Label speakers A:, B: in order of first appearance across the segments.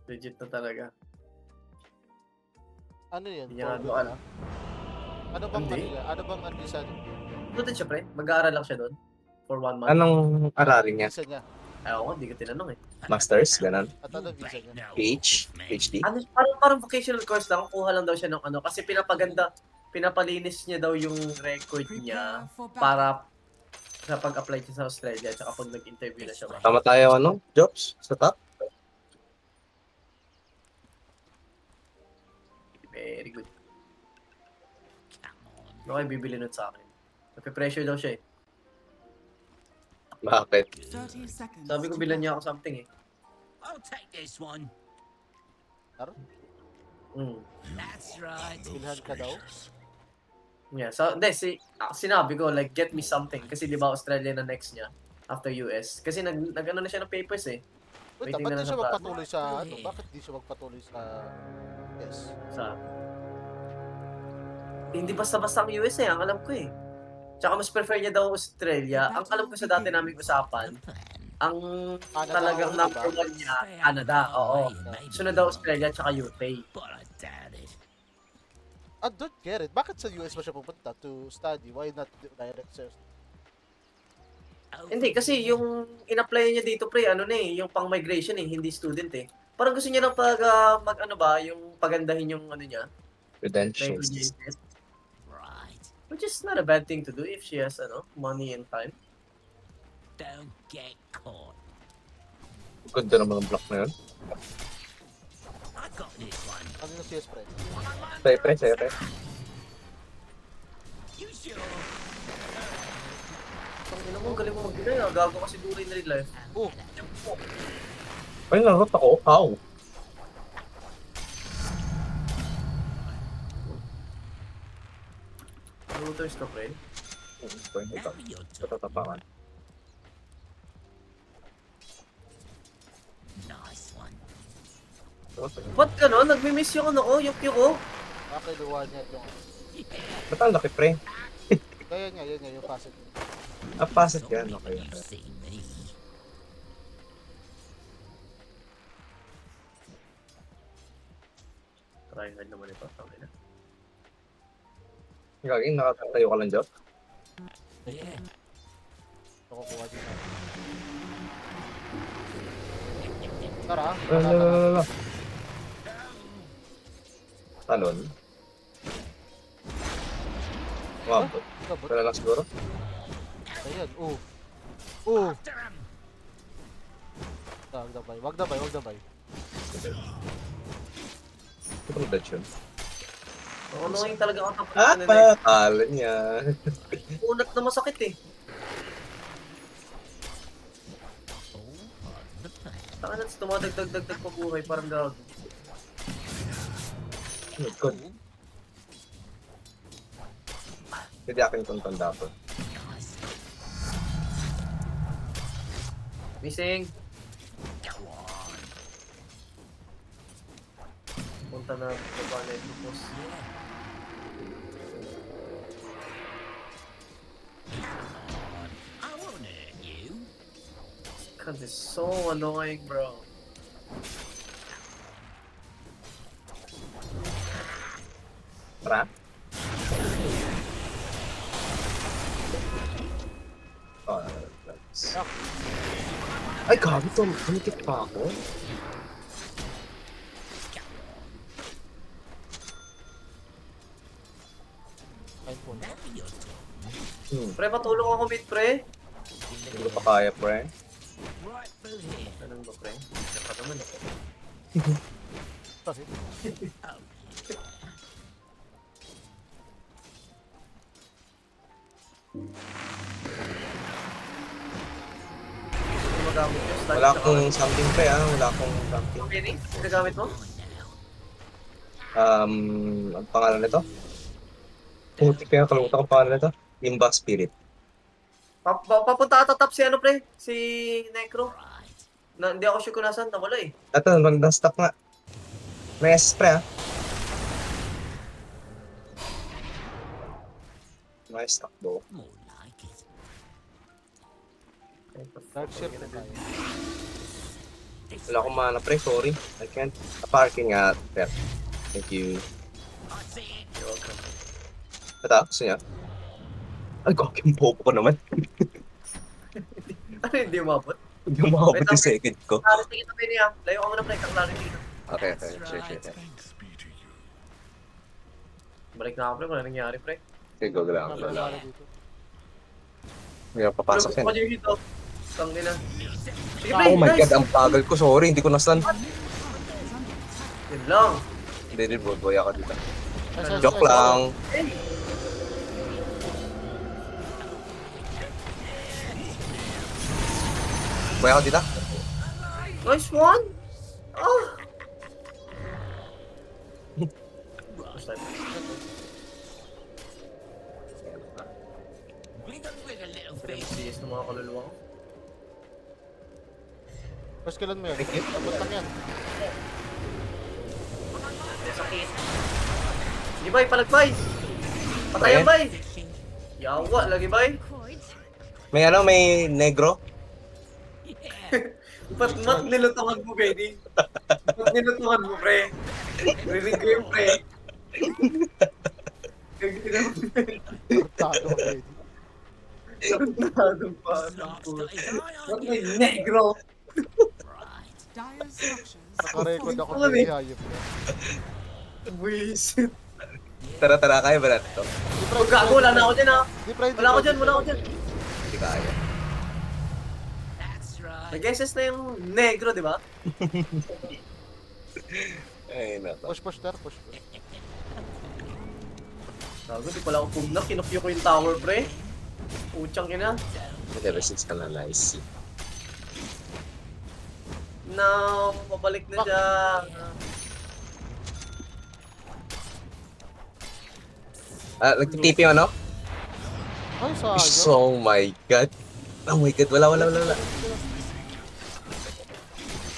A: Legit na talaga.
B: Ano yan?
A: Yan,
B: Program na? Ano bang
A: Hindi.
B: ano yan? Ano bang ano sa
A: Doon siya, pre. Mag-aaral lang siya doon. For 1 month.
C: Anong aralin niya?
B: visa niya?
A: Ayaw ko, hindi ko tinanong eh.
C: Masters? Ganon?
B: At ano visa niya?
C: PhD?
A: Ano, parang vocational course lang. Kuha lang daw siya ng ano. Kasi pinapalinis niya daw yung record niya para sa pag-apply siya sa Australia at pag nag-interview na siya.
C: Tama tayo ano? Jobs? Sa top?
A: Very good. Ano kayo bibili nun sa akin? Nape-pressure daw siya eh.
C: Bakit?
A: Sabi ko bilan niya ako something eh.
D: I'll take this one.
B: Taro?
D: That's right.
B: Bilhan ka daw?
A: Yeah, so hindi sinabi ko like get me something kasi 'di ba Australia na next niya after US. Kasi nag-ano na siya ng papers eh.
B: Wait,
A: Waiting
B: ba't
A: na
B: di
A: lang
B: siya
A: sa
B: magpatuloy sa ano? Bakit di siya magpatuloy sa yes?
A: Hindi basta-basta ang US eh, ang alam ko eh. Tsaka mas prefer niya daw Australia. Ang alam ko sa dati naming usapan, ang talagang number 1 niya, Canada, oo. Sunod daw Australia tsaka UK.
D: But I doubt it.
B: I don't get it. Bakit sa US ba siya pupunta to study? Why not direct sir?
A: Hindi, kasi yung in-apply niya dito pre, ano na eh, yung pang-migration eh, hindi student eh. Parang gusto niya lang mag-ano ba, yung pagandahin yung ano niya.
C: Credentials.
D: Right.
A: Which is not a bad thing to do if she has money and time.
D: Don't get caught.
C: Ganda naman ang block na yun.
D: I got this one.
B: Ano yung CS pre?
C: Siyempre.
D: You sure?
A: Ang ina mo, galing mo mag-delay ah. Gago kasi duray na rin life.
B: Oh,
C: Ay, narot ako. How?
A: Routers ka pre.
D: Now you're talking.
C: Patatapakan.
D: Nice one.
A: Ba't gano'n? Nagmi-miss yung ano ko, yung Q ko.
B: nakakiluwa niya yung...
C: Ba't ang laki, pre?
B: Kaya niya, yun nga, yung facet.
C: Ah, pasit yan. Okay.
D: You see me.
A: Try hard naman ito. Tangin na.
C: Gagawin, nakatayo ka lang, Job.
D: Yeah.
B: Nakukuha din natin. Tara,
C: Lala. Talon. Wow.
B: Kabot.
C: Wala lang siguro.
B: Ayan, oh.
D: After him.
B: Wag dabay.
C: Ito ang dodge yun.
A: Annoying talaga ako tapos
C: Ah,
A: na nila.
C: patalo niya.
A: Unat na masakit eh. Taka na, tumadagdag pa buhay, parang gago.
C: Good. Hindi akin itong tanda ko.
A: Missing!
D: Go on.
A: Punta na baba na ito, boss.
D: I won't hurt you.
A: God, this is so annoying, bro.
C: Tara. Oh, that's... Ay, gabi to. Kumikit pa ako.
B: iPhone.
D: Now you're talking.
A: Pre, patulong ako mid, pre.
C: Hindi ko pa kaya, pre.
D: Right through here.
A: Anong ba, pre? Isa pa naman ako.
B: Kasi,
D: Oh,
A: Ano magamit yun? Slide
C: Wala
A: sa
C: akong something, pre, ah. Wala akong something.
A: Okay, Nick? Gagamit mo?
C: Ang pangalan nito? Puti kaya kalimutan ko ang pangalan nito. Limba Spirit.
A: Papunta ata top si ano, pre? Si Necro.
D: right.
A: Hindi ako sure kung nasaan. Nawala eh.
C: Ito, magandang stop nga. May SS, pre, ah. May stock do.
D: More like it.
B: dark shirt na tayo.
D: This
C: Wala akong mana, pre. Sorry. I can't. Parking nga. Pero, thank you.
D: I see it.
A: You're welcome.
C: Ito, gusto niya? Ay, gagawin bobo ko naman.
A: Ano hindi umabot?
C: Hindi umabot yung second ko.
A: Clarity kita, Penny, ah. Layo ka muna, pre. Clarity kita.
C: Okay, okay.
D: That's
C: Sure,
D: right.
C: sure.
A: Balik na ako, pre. Wala nangyari, pre.
C: Okay, go lang.
B: Ano
C: Go lang.
B: nangyari dito?
C: May papasok
A: Pero,
C: yan.
A: yung hito. Tangina. Sige, pre.
C: Oh my
A: Nice.
C: god, ang bagal ko. Sorry, hindi ko na-stun.
A: Yun lang.
C: Hindi rin, boy ako dito.
B: Nice,
C: Joke
B: nice,
C: lang.
A: Hey.
C: Boy ako dito.
A: Nice one. Ah.
D: Wiggle, wiggle, little
A: Pero
D: fish.
A: CS ng mga kaluluwa ko.
B: First killan mo yun.
C: Thank you.
B: Abot lang yan.
A: Sakit. Sige, bay. Palagbay. Patayan, bay. Yawa, lagi, bay.
C: May ano, may negro.
A: Ba't nilutungan mo, Benny? Ba't nilutungan mo, pre? Rinig ko yung pre.
B: Tartado already.
A: Sarnadong pa.
D: Starts got his eye
A: Ba't
D: on
A: may
D: you.
A: negro?
D: Right.
E: Dire structures.
B: Nakarecord ako
A: Ano
B: ng
A: eh?
B: hayop na.
A: Buisit.
C: Tara, kaya ba natin ito?
A: Huwag gago, wala na ako dyan, ha?
B: Di, pre, di,
A: Wala ako
B: pre,
A: dyan,
B: di,
A: wala ako
B: pre.
A: dyan.
C: Hindi kaya.
D: That's right.
A: Nag-SS na yung negro, di ba?
C: Ay, nako.
B: Push, ter, push.
A: Gago, di pala ako pumnak. Kinukyo ko yung tower, pre. Puchang ina.
C: Level 6 ka na, nice.
A: No, pabalik na siya.
C: Nagtitipi yung ano?
B: Ay, sayang.
C: Oh my god. Oh my god, wala.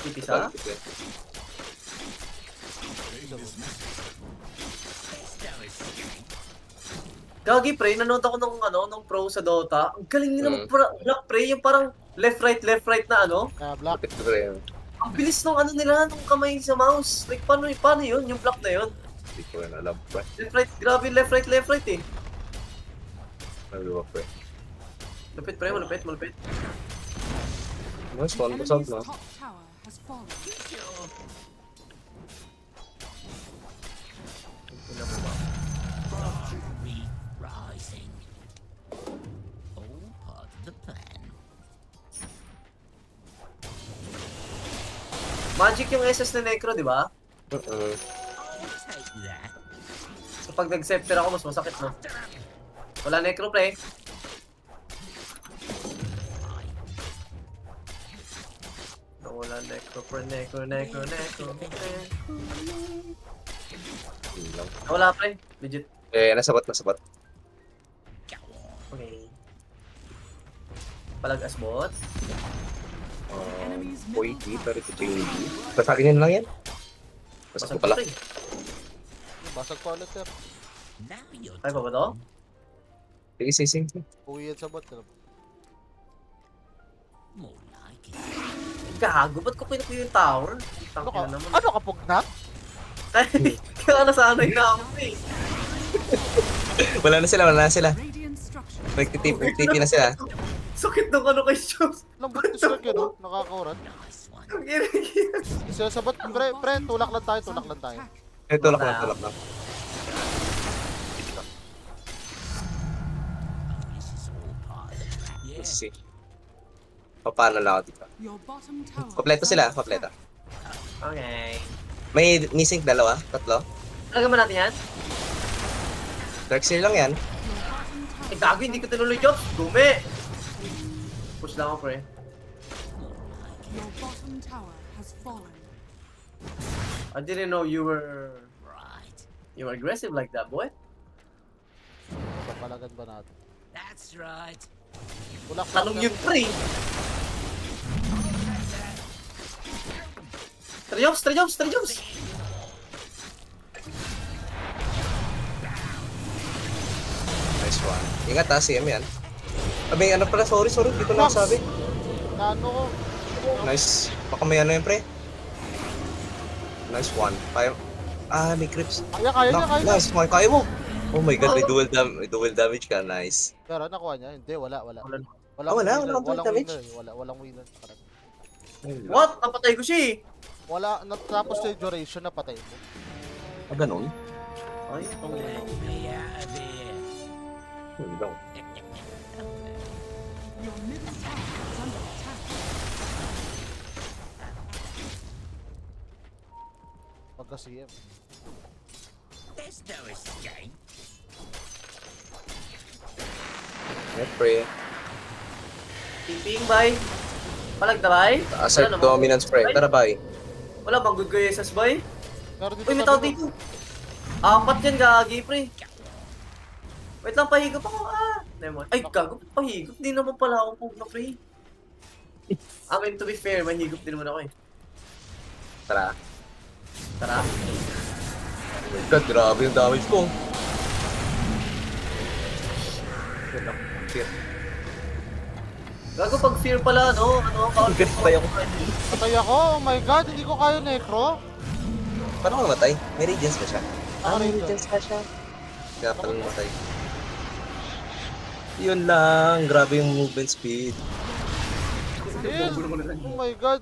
A: Ipisa? Gagi, pre. Nanood ako ng pro sa Dota. Ang galing nila mag-block, pre. Yung parang left, right na ano.
B: Ah, black.
C: Bakit ko rin?
A: Ang bilis nung ano nila, nung kamay sa mouse. Like, paano yun? Yung block na yun.
C: Hindi ko rin alam pa.
A: Left, right. Grabe, left, right eh.
C: Nagawa ko eh.
A: Malupit, pre. Malupit.
C: Mas one basag
E: Enemy's
C: na.
E: top tower has fallen.
D: Victory rising. All part of the plan.
A: Magic yung SS na Necro, di ba?
D: I'll take that.
A: So pag nag-scepter ako, mas masakit, no? Wala Necro, pre. Wala Necro, pre. Necro. Wala, pre. Legit.
C: Nasabat.
D: Go on.
A: Okay. Palag-asbot.
C: Boy, dito rin ito yung Basagin yun lang yan. Basag ko pala.
A: pre.
B: Basag pa ulit, ter.
D: Now you're
A: Ay, pa ba to?
C: Sige.
B: Uwi yan sa bot.
D: more like it.
A: Gago, ba't ko kinukuha yung tower?
B: Ano ka?
A: Tangina naman.
B: Ano ka, pugnak?
A: Kaya nasanay na ako, eh.
C: Wala na sila.
E: Radiant structures.
C: Nagtitipi na sila.
A: Sakit ng ano kay Shoes.
B: Lambot to strike yun, no? Nakakaurat.
D: Nice one.
A: Ang ginagin.
B: Sila sa bot. Pre, tulak lang tayo.
C: Tulak lang.
D: This is all part of the plan. Yeah.
C: Let's see. Paano lang ako dito?
E: Your bottom tower.
C: Kompleto sila, kompleto.
A: Okay.
C: May missing 2, 3.
A: Talaga ba natin yan?
C: Darkseer lang yan.
A: Eh, gago, hindi ko tinuloy job. Dumi. Push lang ako, pre.
E: Your bottom tower has fallen.
A: I didn't know you were
D: Right.
A: aggressive like that, boy.
B: Papalagan ba natin?
D: That's right.
B: Tulak lang.
A: Tanong yun, pre. Three jumps.
C: Nice one. Ingat ha, CM yan. Ano pala, sorry, dito na ako sabi.
B: Nano ko.
C: Nice. Baka may ano yan, pre. Nice one. Kaya, may creeps.
B: Kaya niya, kaya niya.
C: Nice one, kaya mo. Oh my god, may dual damage ka, nice.
B: Pero nakuha niya? Hindi, wala.
C: Walang
B: Walang
C: damage?
B: winner. Walang winner sa kanan.
A: What? Napatay ko siya eh.
B: Wala, natapos na yung duration na patay mo.
C: Ganun?
A: Ay, itong...
D: Let me out of here.
C: Hindi lang.
E: Your middle tower is under attack.
B: Pagka-CM.
D: There's no escape.
C: Siyempre.
A: Tipping, bay. Palag na, bay.
C: Assert dominance, pre. Tara, bye.
A: Wala bang good guy SS, bay?
B: Pero dito
A: Uy, may
B: sabi
A: tao
B: mo-
A: dito. Apat yan, gagi, pre. Wait lang, pahigop ako. Never mind. Ay, gago, pahigop. Hindi naman pala ako pug na, pre. I mean, to be fair, mahigop din naman ako eh.
C: Tara.
A: Tara.
C: Oh my god, grabe yung damage ko. Yun lang. Fear.
A: Gago, pag fear pala, no? Ano, count
C: Fear pa ako.
B: Patay ako, oh my god, hindi ko kaya necro.
C: Paano ka namatay? May radiance ba siya?
B: May
C: radiance pa siya. Kaya pala namatay. Yun lang, grabe yung movement speed.
B: Yes. Oh my god.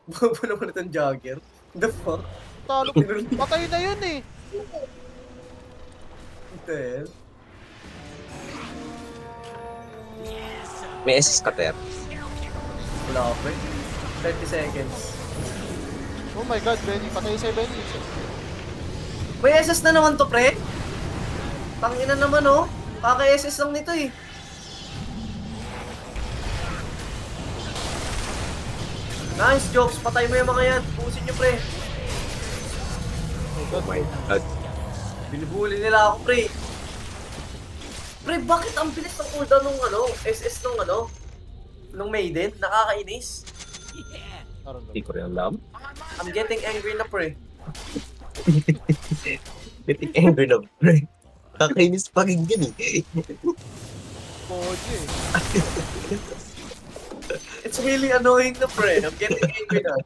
A: Bobo naman itong jogger. The fuck?
B: Talo. Patay na yun eh.
A: What the hell?
C: May SS ka, Ter.
A: Wala ako, pre. 30 seconds.
B: Oh my god, Benny. Patay si Benny.
A: May SS na naman to, pre. Tangina naman, oh. Kaka-SS lang nito, eh. Nice jokes. Patay mo yung mga yan. Pusin nyo, pre.
C: Oh my god.
A: Binubuli nila ako, pre. Pre, bakit ang bilis ng cooldown nung ano, SS nung ano, nung Maiden? Nakakainis.
D: Yeah.
C: Hindi ko rin alam.
A: I'm getting angry na, pre.
C: Getting angry na, pre. Kakainis pakinggan eh.
B: Koji eh.
A: It's really annoying na, pre. I'm getting angry na.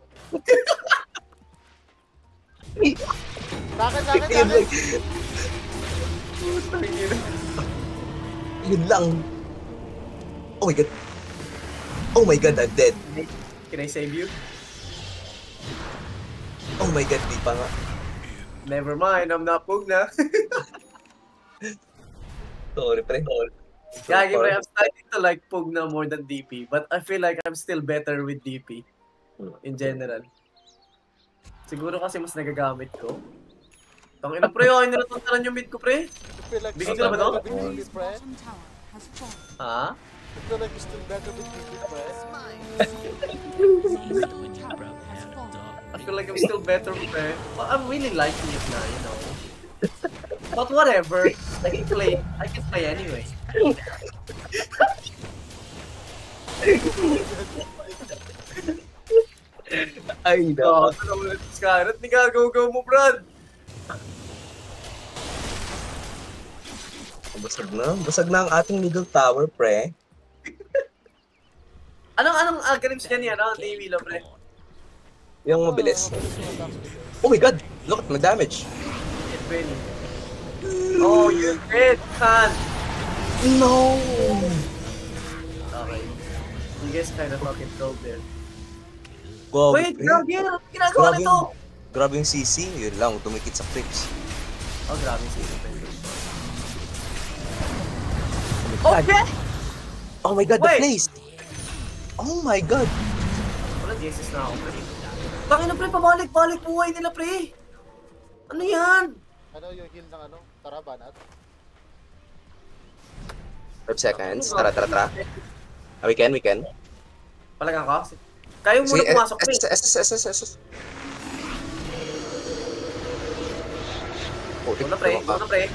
B: Bakit?
C: Yun lang. Oh my god. Oh my god, I'm dead.
A: Can I save you?
C: Oh my god, di pa nga.
A: Never mind, I'm not Pugna.
C: Sorry, pre.
A: Gagi, pre, I'm starting to like Pugna more than DP, but I feel like I'm still better with DP in general. Siguro kasi mas nagagamit ko. Tangina, pre, ay nalatuntaran yung mid ko, pre. Bigyan ko na ba to?
E: Ray's bottom tower has fallen.
A: Ha?
B: I feel like you're still better with me, pre.
E: Ray's middle tower has fallen.
A: I feel like I'm still better, pre. Well, I'm really liking it na, you know. But whatever, I can play anyway.
C: Ay,
A: Oh, ito naman ito, Scarlet. Hindi ka, go mo, Brad.
C: Basag na ang ating middle tower, pre.
A: Anong games niya niya, no? Ni Milo, pre.
C: Yung mabilis. Oh my god, look at my damage.
A: It really. Oh, you dead, son.
C: No!
A: Okay. You guys kind of fucking trolled there.
C: Wow,
A: Wait, grabe yan. Anong ginagawa nito?
C: Grabe yung CC, yun lang, tumikit sa clips.
A: Oh, grabe si Okay!
C: Oh my god, the
A: Wait.
C: place! Oh my god!
A: Wala, Jesus na ako, pre. Tangina, pre, pabalik-balik buhay nila, pre. Ano yan?
B: Ano yung heal ng ano? Tara, banat.
C: 5 seconds, tara. We can.
A: Palagang ka? Kayo muna pumasok, pre.
C: SS. Oh,
A: Una, pre.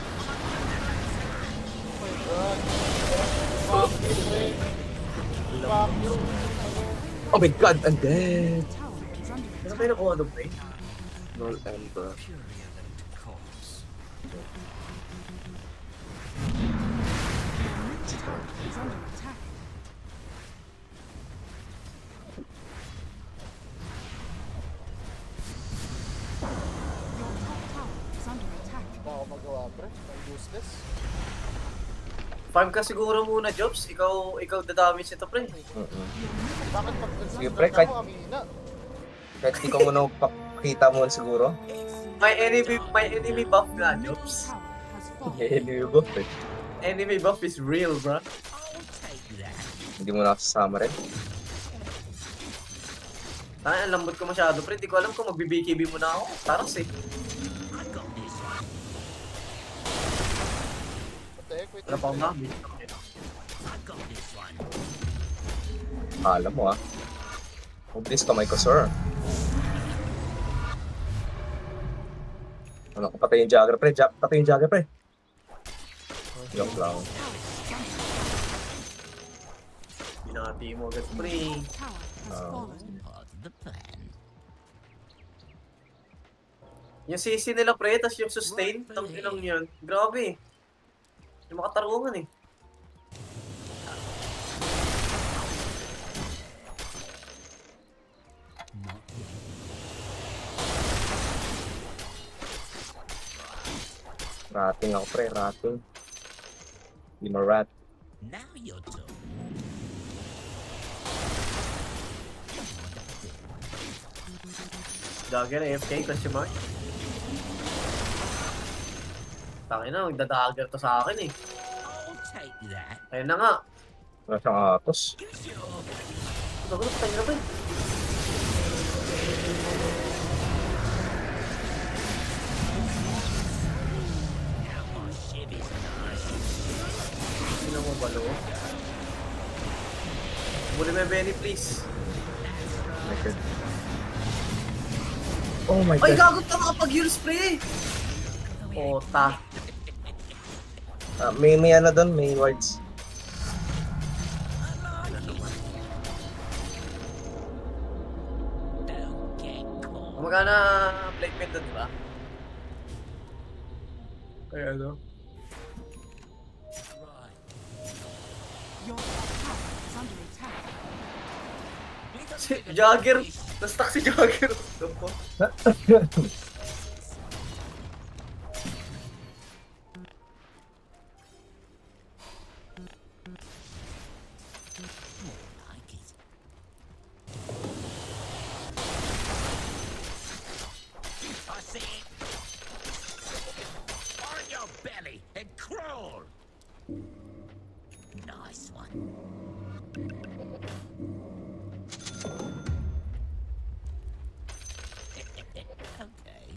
C: Oh my god, I'm dead!
E: Tower is under
A: Ano kayo nakuha doon, pre?
C: Null Ember.
E: is under attack.
B: pre. Useless.
A: Farm ka siguro muna, Jobs. Ikaw dadamage ito, pre.
B: Bakit pag
C: Sige, pre, kahit-
B: ako, amina?
C: Kahit di ko muna pakita mo siguro.
A: May enemy buff nga, Jobs.
C: Hindi mo ba?
A: Enemy buff is real, bro.
D: I'll take that.
C: Hindi mo nakasama rin.
A: Ay, ang lambot ko masyado, pre. Di ko alam kung magbi-BKB mo na ako. Taras eh.
D: I got this one.
B: Wait.
A: Wala pa akong damage.
D: I got this one.
C: Alam mo ah. Oblis kamay ko, sir. Ano ko, patay yung Jagger, pre. Patay yung Jagger, pre. Joke lang.
A: Binati mo agad, pre.
E: Tower has fallen.
D: Part of the plan.
A: Yung CC nila, pre, tas yung sustain, tang ilang yun. Grabe. Yung makatarungan eh.
D: Not yet.
C: Rating ako, pre. Rating. Hindi mo rat.
D: Now you're talking.
A: Dagger, AFK, question mark. Tangin na, magdadagger to sa akin eh.
D: I'll take that.
A: Ayun na nga.
C: Wala siyang atos.
D: Sure.
A: Bago na, patay na ba eh.
D: Now my ship is nice.
A: Sino mo balo? Muli may Benny, please.
C: Oh my God. Oh my
A: Ay,
C: God.
A: gagot ka makapag-heal spray! Ota.
C: May ano doon, may wards.
D: Don't get caught.
A: Kumagana Blake Mid doon, diba? Kaya ano?
D: Right.
E: Your top tower is under attack.
A: Si Jagger! Na-stuck si Jagger! Ano po?
D: Like it. I see it. On your belly and crawl. Nice one. Okay.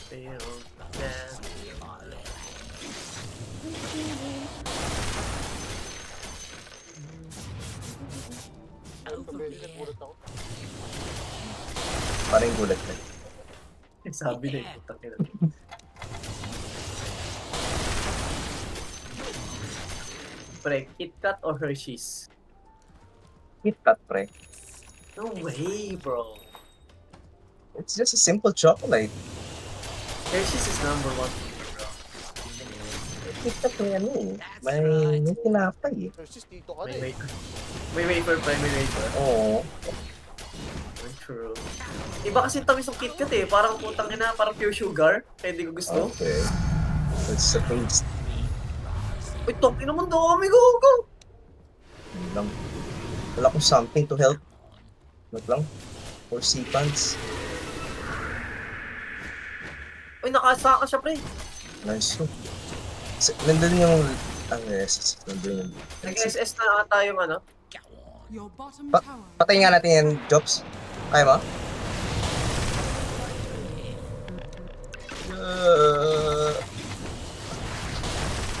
A: Feel that.
D: Over
B: Pwede
D: here.
B: nagulat ako.
C: Parang gulat na.
A: Sabi na yung putang ina. Pre, KitKat or Hershey's?
C: KitKat, pre.
A: No way, bro.
C: It's just a simple chocolate.
A: Hershey's is number one for me, bro.
C: KitKat may ano eh. May tinapay eh.
B: Versus dito ka na
A: May
B: eh.
A: wafer. May wafer, pre. May wafer.
C: Oo.
A: True. Iba kasi tamis ng KitKat eh. Parang putang ina, parang pure sugar. Kaya hindi ko gusto.
C: Okay. It's a taste.
A: Uy, topi naman daw kami. Go, go!
C: Yun lang. Wala akong something to help. Wait lang. Or C-pants.
A: Uy, nakasaka siya, pre.
C: Nice. Nandun yung... yes. Nandun yung...
A: Nag-SS na ata yung ano.
D: Go on.
E: Your bottom
C: Pa-
E: tower.
C: Patayin nga natin yung Jobs. Kaya mo?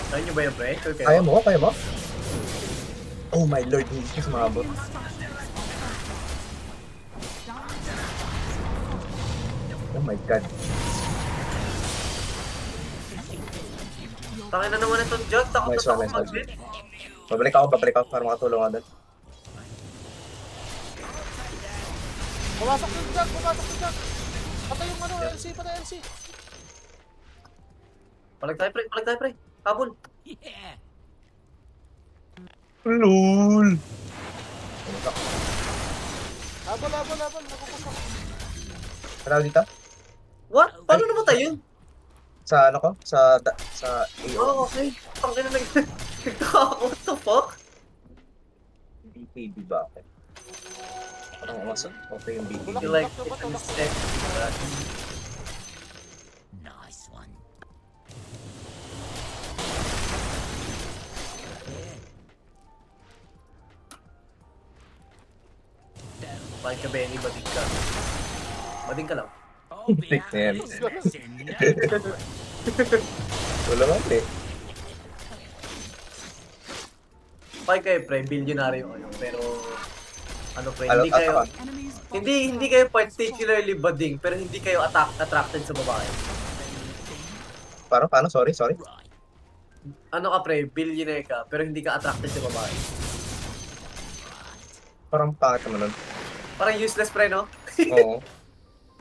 A: Kaya nyo ba yung pre?
C: Kaya mo? Kaya mo? Oh my lord, hindi ko sumabot. Oh my god.
A: Tangin na naman itong jug. Takot
C: Nice
A: na
C: one,
A: takot
C: nice one.
A: mag-hit.
C: Babalik ako para makatulong ka doon.
B: Pumasok yung jug! Patay yung ano, LC, patay LC!
A: Palag tayo, pre. Habol.
D: Yeah.
C: LOL!
B: Habol, nagpupusok.
C: Tara dito?
A: What? Paano namatay yun?
C: Sa ano ko? Sa AO.
A: Oh, okay. Tangin na nagtaka ako. What the fuck?
C: BKB ba ako? Parang umasok. Okay yung BKB.
A: You like it's a mistake.
D: Nice one.
A: Bakit ka, Benny? Bading ka. Bading ka lang.
D: Oh,
C: Take na yan.
D: no.
C: Wala nga eh.
A: Bakit kayo, pre? Billionaire kayo. Pero, ano pre,
C: Alam,
A: hindi kayo,
E: Enemies
A: hindi kayo particularly bading, pero hindi kayo attracted sa babae.
C: Paano? Sorry.
D: Right.
A: Ano ka, pre? Billionaire ka, pero hindi ka attracted sa babae.
C: Parang pangit naman nun.
A: Parang useless, pre, no?
C: Oo.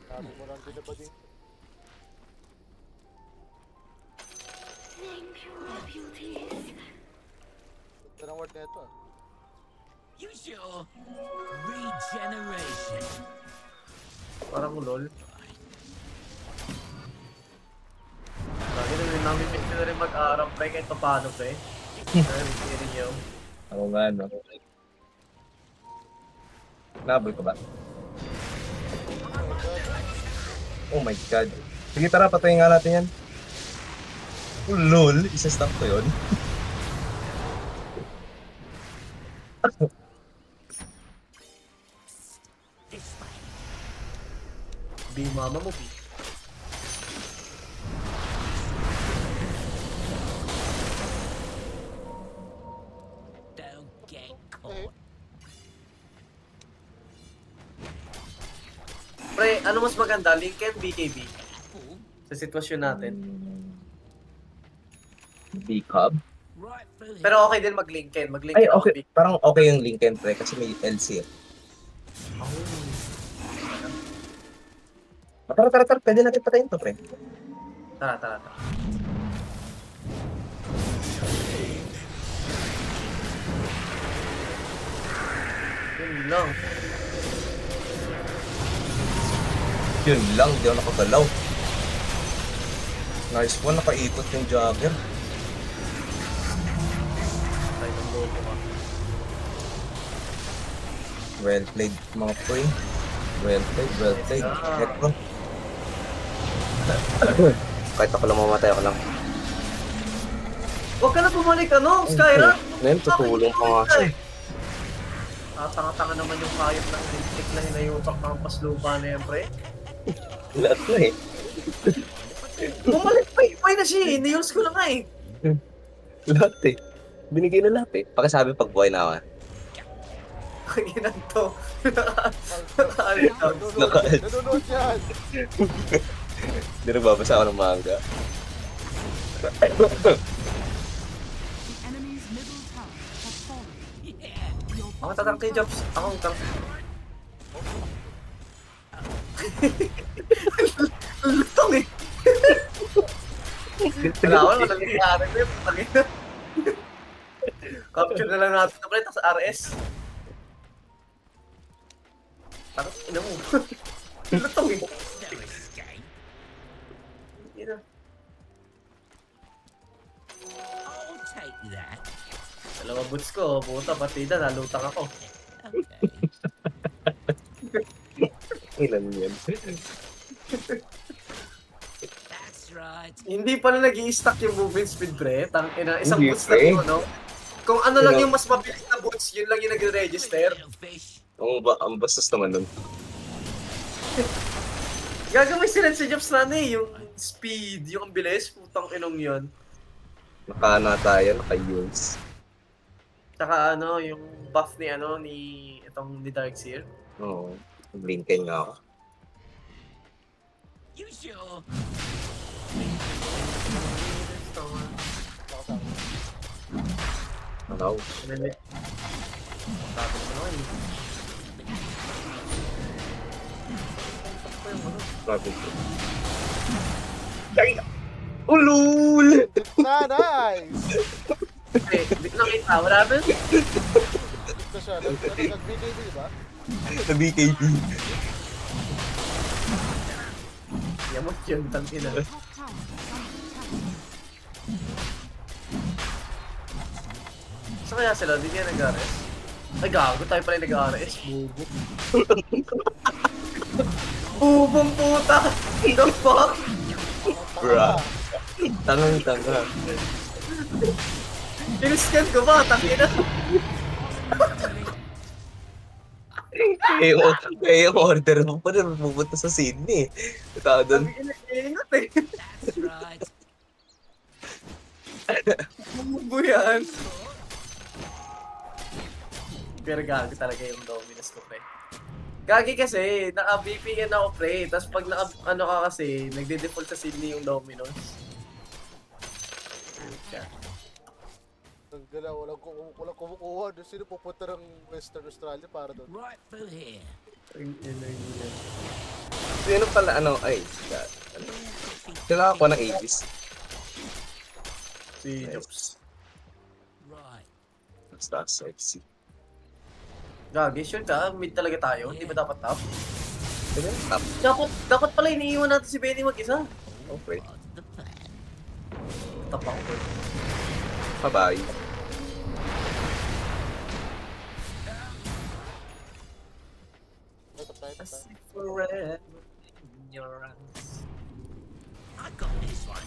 B: Sabi mo lang din na ba din? Ito ng word na ito.
D: Use your regeneration.
A: Parang lol. Lagi na rin namin miss na rin mag-aaral, pre, kahit pa paano, pre. Hindi rin yun.
C: Ako nga, no? Nabol ko ba? Oh my god. Sige, tara, patayin nga natin yan. Oh, lol. Isa-stop ko yun.
D: This way.
A: Be mama mo, be.
D: Don't get caught.
A: Pre, ano mas maganda? Lincoln, BKB?
D: Apple.
A: Sa sitwasyon natin.
C: B-Cub?
D: Right through here.
A: Pero okay din mag-Lincoln. Mag-Lincoln
C: Ay,
A: ako,
C: okay. Parang okay yung Lincoln, pre, kasi may LC. Tara. Pwede natin patayin to, pre.
A: Tara. Yun lang.
C: Yun lang, hindi ako nakagalaw. Nice one, nakaikot yung Jagger.
A: Tayo ng logo ka.
C: Well played, mga pre. Well played. Necro. Kahit ako lang mamatay, ako lang.
A: Huwag ka na bumalik, ano? Skyra!
C: Ngayon, tutulong pa nga siya.
A: Tanga-tanga naman yung kayot ng lintik na hinayupak ng paslupa na yan, pre.
C: Lahat na eh.
A: Bumalik pa, ipay na siya eh. Niyos ko na nga eh.
C: Lahat eh. Binigay na lahat eh. Pagkasabi pag buhay na ako.
A: Ang inan to.
B: Nanonood yan!
C: Hindi nagbabasa ako ng manga.
E: enemy's middle tower has fallen.
D: Yeah.
E: Your
A: Ako tatang kay Jobs. Ako ang tank. Lutong eh. Wala ko, walang nangyayari ko yun. Capture na lang natin ito pre, tapos RS. Takot, ina mo. Lutong eh.
D: No escape.
A: Ina.
D: I'll take that.
A: Dalawa boots ko, puta, partida, nalutang ako.
D: Okay.
C: Ilan yan?
D: That's right.
A: Hindi pa na nag-i-stack yung movement speed pre. Tangina, isang
C: Hindi,
A: boots na
C: pre.
A: po, no? Kung ano lang yung mas mabilis na boots, yun lang yung nagre-register.
D: Little fish.
C: Ang bastos naman nun.
A: Gagawin sila sa Jobs na yung speed, yung bilis, putang inong yun.
C: Naka-ano tayo, naka-use.
A: Tsaka ano, yung buff ni ni Darkseer.
C: Oo. Blinken nga ako.
D: You sure?
C: Hello.
A: Tapos na naman eh.
C: Grabe ko. Dang! Ulul!
B: Nice!
A: Okay, di ko nakita. Wala ba?
B: Ito siya. Nag-BKB, di ba?
C: Sa BKB.
A: Yamot yun, tangina.
E: Top tower is under attack.
A: Saan kaya sila? Hindi kaya nag-RS? Ay, gago tayo pala yung nag-RS. Bubong puta! The fuck?
C: Bruh. Tangang-tanga.
A: Piniscan ko ba? Tangina.
C: Kaya yung order mo pa rin pupunta sa Sydney. Ito doon.
A: Ingat eh.
D: That's right.
A: Bumbo yan. Pero gago talaga yung Dominus ko, pre. Gagi kasi, naka-VPN ako, pre. Tapos pag ano ka kasi, nagde-default sa Sydney yung Dominus.
B: Ang gala, walang kumukuha. Sino pupunta ng Western Australia para doon?
D: Right through here.
C: Sino pala, ay, God. Kailangan ko ng Aegis.
A: Si Jobs.
D: Right.
C: Basta sexy.
A: Gagi, sure ka? Mid talaga tayo? Hindi ba dapat top?
C: Sige, top.
A: Dapat pala iniiwan natin si Benny mag-isa.
C: Okay.
D: What's the plan?
A: Top ako, pre.
C: Bye-bye.
A: I see forever in your eyes.
D: I got this one.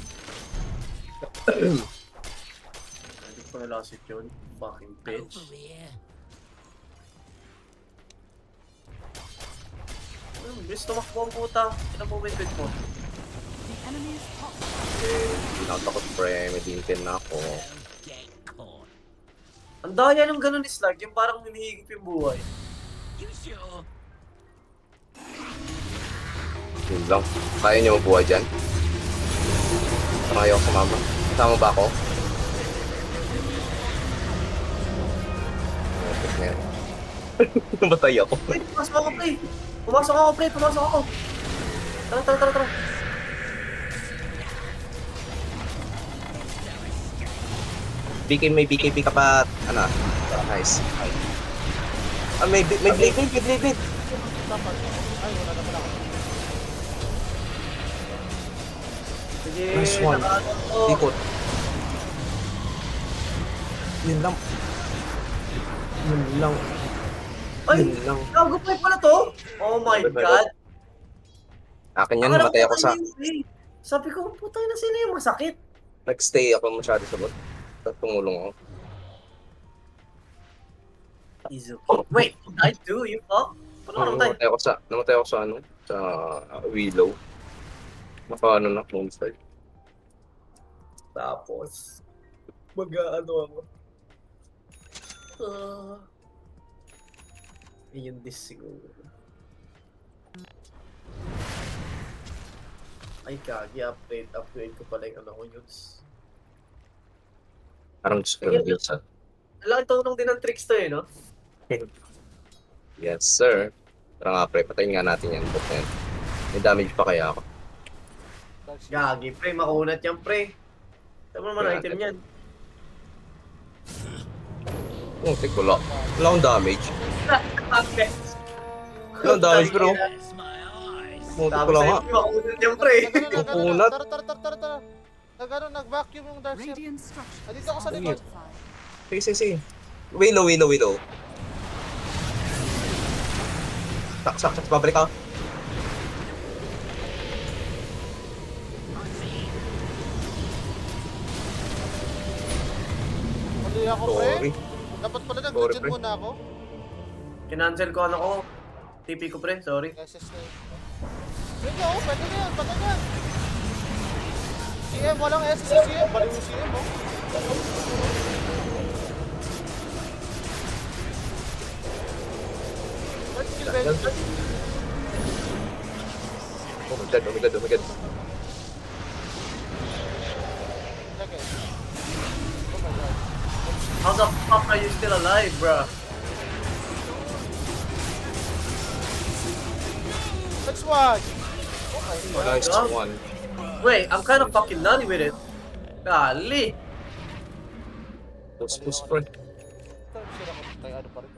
A: Hindi ko nalasit yun. Fucking bitch.
D: Over here.
A: Bilis tumakbo ang puta. Ito mo win mo.
E: The enemy's top
C: Pinatakot pre, may dintin na ako.
D: Don't get caught.
A: Ang daya nung ganun is lag, yung parang hinihigop yung buhay.
D: You sure?
C: Yun lang. Kaya niyo mabuhay dyan? Parang ayaw sumama. Kasama ba ako? Namatay ako.
A: Pre, pumasok ako, pre! Pumasok ako, pre! Pumasok ako! Tara!
C: May BKB ka pa, nice. May blade.
B: Dapat. Ay, wala naman ako.
A: Sige,
C: Nice one.
A: nakaano ko.
C: Ikot. Yun lang.
A: Ay!
C: Yun lang.
A: Gago pa pala to? Oh my God!
C: Akin yan, namatay ako sa...
A: Sabi ko, putay na sila yung masakit.
C: Nag-stay ako masyado sa bot. Tapos tumulong ako.
A: Izuki. Wait, I do? You fuck? Paano namatay?
C: Namatay ako sa Willow. Naka na homestyle.
A: Tapos, mag-ano ako. Yun this siguro. Ay kagi, upgrade ko pala yung ano ko yun.
C: Parang gusto ko yung build sa...
A: Malaking tulong din ng tricks to eh, no?
C: Yes, sir. Tara nga, pre. Patayin nga natin yan. May damage pa kaya ako.
A: Gagi, pre. Makunat yan, pre. Tama naman item yan.
C: Oh, tek, wala. Wala akong damage.
A: Okay.
C: Wala akong damage, pero...
D: That's my eyes.
C: Mutik ko lang nga.
A: Makunat yan, pre.
C: Kukunat.
B: Tara. Nag-vacuum yung Dark Ship.
E: Radiant structure.
B: Andito ako sa likod.
C: Sige. Willow. Sak. Pabalik ako.
B: Mali ako, pre.
C: Sorry.
B: Dapat pala
C: Sorry,
B: nag-legend
C: pre.
B: muna ako.
A: Kinancel ko ano ko. TP ko, pre. Sorry.
B: SS na yun. Sige, pwede na yan. CM, walang SS sa CM. Baliw yung CM, oh. Let's kill Ben.
C: Oh my god.
B: Lagay. Oh my god.
A: How the fuck are you still alive, bro?
B: Next one. Okay.
C: Oh, nice one.
A: Wait, I'm kind of fucking nutty with it. Dali.
C: Push, pre.
B: Sila ko tayo ano pa rin.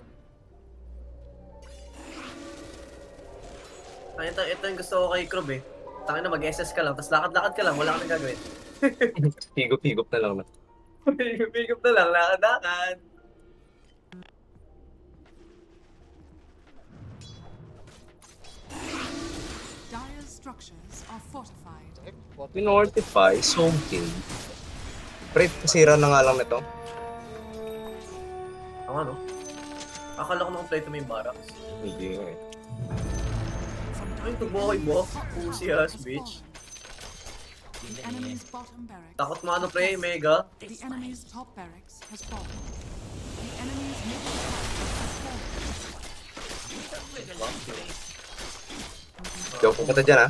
A: Ay, ito yung gusto ko kay Krub eh. Tangin na, mag-SS ka lang, tapos lakad-lakad ka lang, wala kang gagawin.
C: Higop-higop na lang na.
A: Pick up na lang, lakad-lakad.
E: Dire's structures are fortified.
B: Okay, what?
C: Pinortify, Soulkin. Pre, kasira na nga lang nito.
A: Ang ano? Akala ko nakaplay to may barracks.
C: Hindi nga eh.
A: Ay, tubuhay mo. Pusi ha, bitch.
E: The enemy's bottom barracks.
A: Takot mo ano, pre, Mega.
E: The enemy's top barracks has fallen. The enemy's middle barracks has fallen.
C: Hindi ako pupunta dyan ha.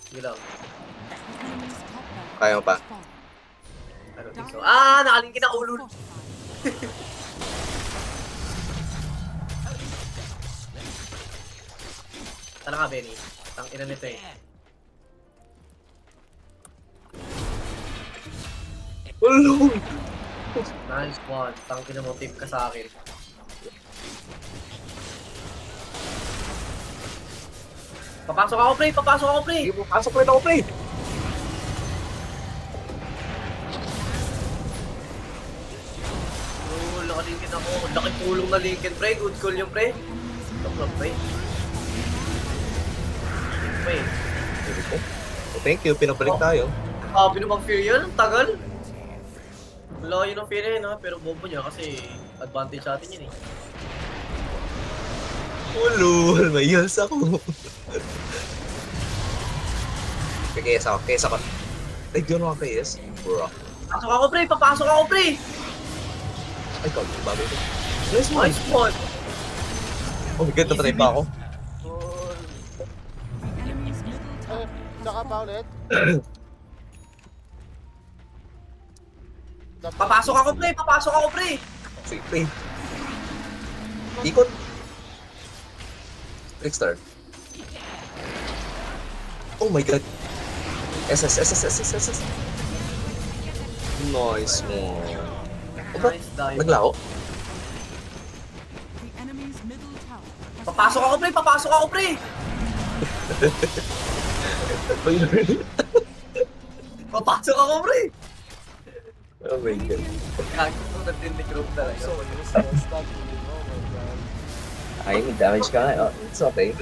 A: Sige lang.
E: The enemy's top barracks
C: Kaya mo pa?
E: has fallen.
A: I don't think so.
E: Dire's
A: Ah, nakalingkin na ulo.
E: fortified.
A: Tara ka, Benny. Tang ina nito eh.
C: Ulo!
A: Nice one. Tang ina mo, tip ka sa akin. Papasok ako, pre! Papasok ako, pre!
C: Sige mo, pasok rin ako, pre!
A: Oh, nakalingkin ako. Laki tulong na Lincoln, pre. Good call yung pre. Stop lang, pre. Pre.
C: Sige po. Oh, thank you, pinabalik tayo.
A: Sabi na mag-fear yun. Ang tagal. Wala yun ang fear yun, ha? Pero bobo niya kasi advantage sa atin yun, eh.
C: Ulul, may heals ako. Kaya ako. Ay, gano'n ako kayas. Bro.
A: Pasok ako, pre! Papasok ako, pre!
C: Ay, kag, bagay ko. Nice one.
A: Nice one!
C: Oh my god, natry pa ako.
B: Cool.
E: The enemy's middle tower
B: Tsaka pa ulit.
A: Papasok ako, pre! Papasok ako, pre!
C: Sige, pre. Ikot. Trickstar. Oh my god. SS. Nice one. Oh, ba't
A: Nice dive.
C: naglao?
E: The enemy's middle tower has
A: Papasok ako, pre! Papasok ako, pre! Papasok ako, pre!
C: Oh my god.
A: Kagod ko na din ni group talaga.
B: So useless that game. Oh my god.
C: Ay, may damage ka nga. Oh, it's okay.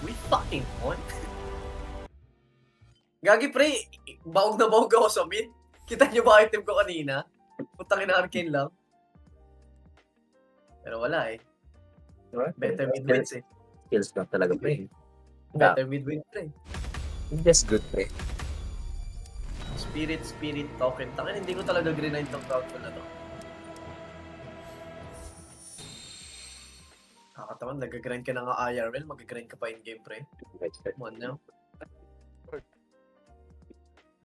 A: We fucking won. Gagi, pre! Baog na baog ako sa mid. Kita niyo ba item ko kanina? Putang ina arcane lang. Pero wala eh. Better mid wins eh.
C: Skills lang talaga, pre.
A: Better mid wins pre.
C: Just good, pre.
A: Spirit token. Tangin, hindi ko talaga grind tong crowd ko na to. Nakakatawan, nag-grind ka na nga IRL, mag-grind ka pa in-game pre. Come on now.